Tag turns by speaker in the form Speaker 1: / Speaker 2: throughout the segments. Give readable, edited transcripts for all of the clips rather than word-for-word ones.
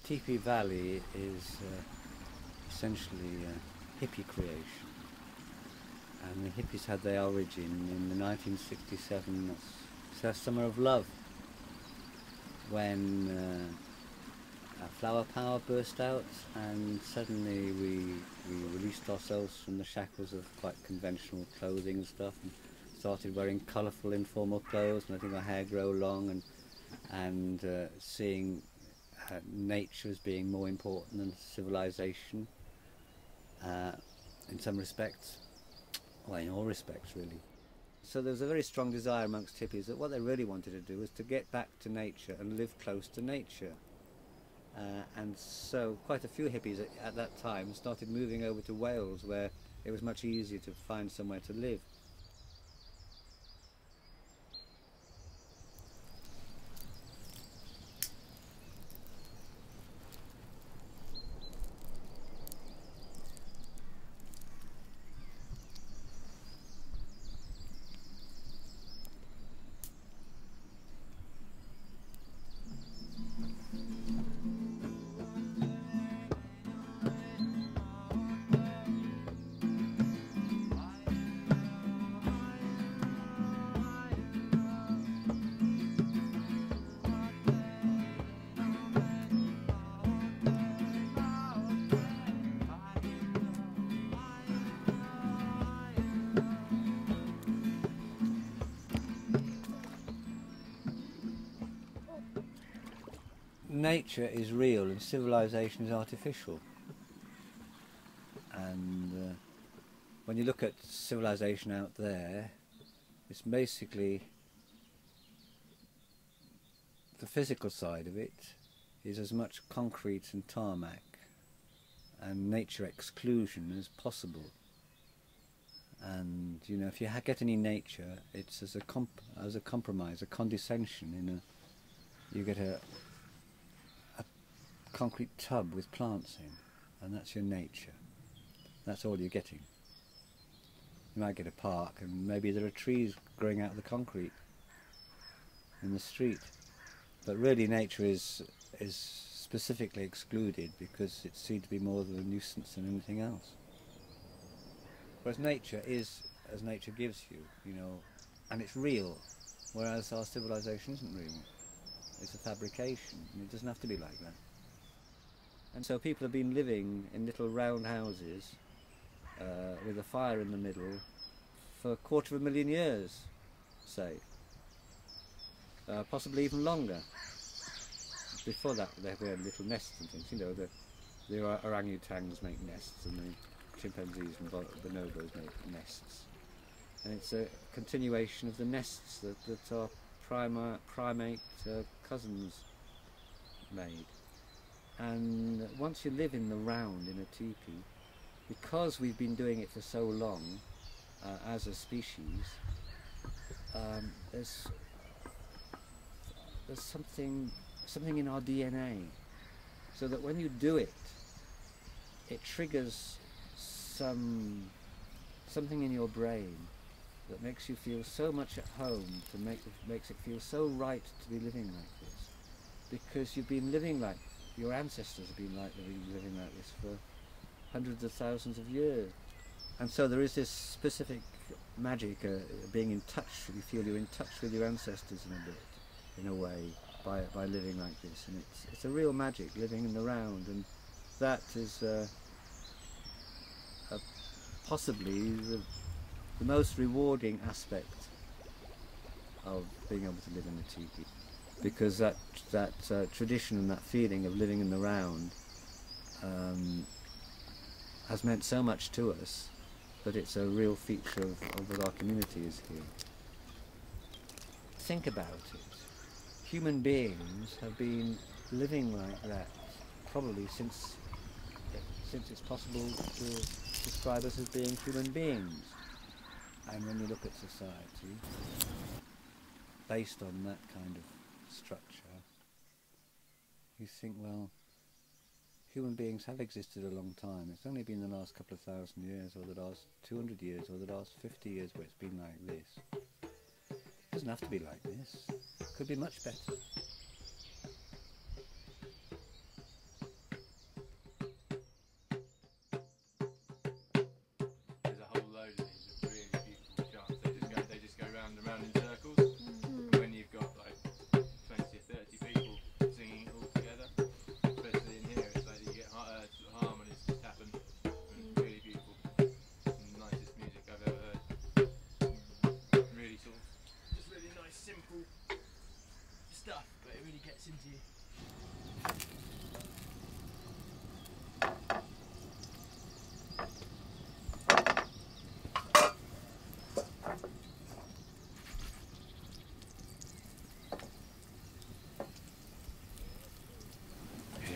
Speaker 1: Tipi Valley is essentially a hippie creation, and the hippies had their origin in the 1967 Summer of Love, when flower power burst out, and suddenly we released ourselves from the shackles of quite conventional clothing and stuff, and started wearing colourful informal clothes, and letting our hair grow long, and seeing nature as being more important than civilization in some respects, well, in all respects really. So there was a very strong desire amongst hippies that what they really wanted to do was to get back to nature and live close to nature. And so quite a few hippies at that time started moving over to Wales, where it was much easier to find somewhere to live. Nature is real and civilization is artificial, and when you look at civilization out there, it's basically the physical side of it is as much concrete and tarmac and nature exclusion as possible. And you know, if you get any nature, it's as a compromise, a condescension. You get a concrete tub with plants in, and that's your nature. That's all you're getting. You might get a park, and maybe there are trees growing out of the concrete in the street, but really nature is specifically excluded because it's seen to be more of a nuisance than anything else. Whereas nature is as nature gives you, you know, and it's real, whereas our civilization isn't real. It's a fabrication, and it doesn't have to be like that. And so people have been living in little round houses with a fire in the middle for 250,000 years, say. Possibly even longer. Before that they had little nests and things, you know, the orangutans make nests, and the chimpanzees and bonobos make nests. And it's a continuation of the nests that our primate cousins made. And once you live in the round in a teepee, because we've been doing it for so long as a species, there's something in our DNA, so that when you do it, it triggers something in your brain that makes you feel so much at home, makes it feel so right to be living like this, because you've been living like your ancestors have been living like this for hundreds of thousands of years. And so there is this specific magic, being in touch. You feel you're in touch with your ancestors in a way, by living like this. And it's a real magic, living in the round, and that is possibly the most rewarding aspect of being able to live in a teepee. Because that tradition and that feeling of living in the round has meant so much to us that it's a real feature of what our community is here. Think about it. Human beings have been living like that probably since it's possible to describe us as being human beings. And when you look at society based on that kind of structure, you think, well, human beings have existed a long time. It's only been the last couple of thousand years, or the last 200 years, or the last 50 years where it's been like this. It doesn't have to be like this. It could be much better.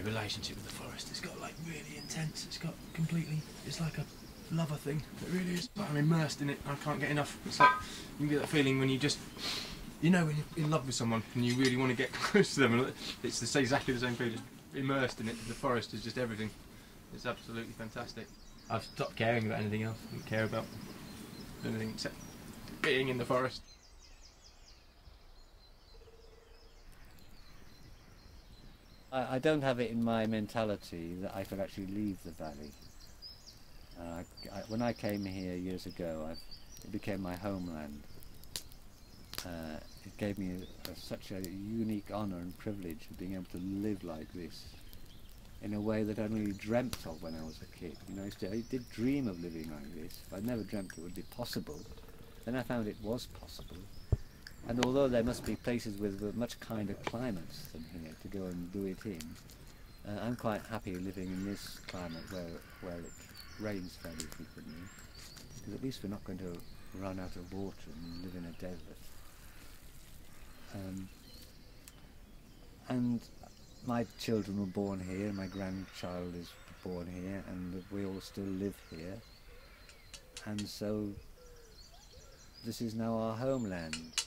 Speaker 2: relationship with the forest. It's got like really intense. It's got completely. It's like a lover thing. It really is. But I'm immersed in it. I can't get enough. It's like you can get that feeling when you just, you know, when you're in love with someone and you really want to get close to them. And it's exactly the same feeling. Just immersed in it. The forest is just everything. It's absolutely fantastic. I've stopped caring about anything else. I don't care about anything except being in the forest.
Speaker 1: I don't have it in my mentality that I could actually leave the valley. When I came here years ago, it became my homeland. It gave me such a unique honour and privilege of being able to live like this in a way that I only dreamt of when I was a kid. You know, I did dream of living like this. I never dreamt it would be possible. Then I found it was possible. And although there must be places with much kinder climates than here to go and do it in, I'm quite happy living in this climate where it rains fairly frequently, because at least we're not going to run out of water and live in a desert. And my children were born here, my grandchild is born here, and we all still live here. And so this is now our homeland.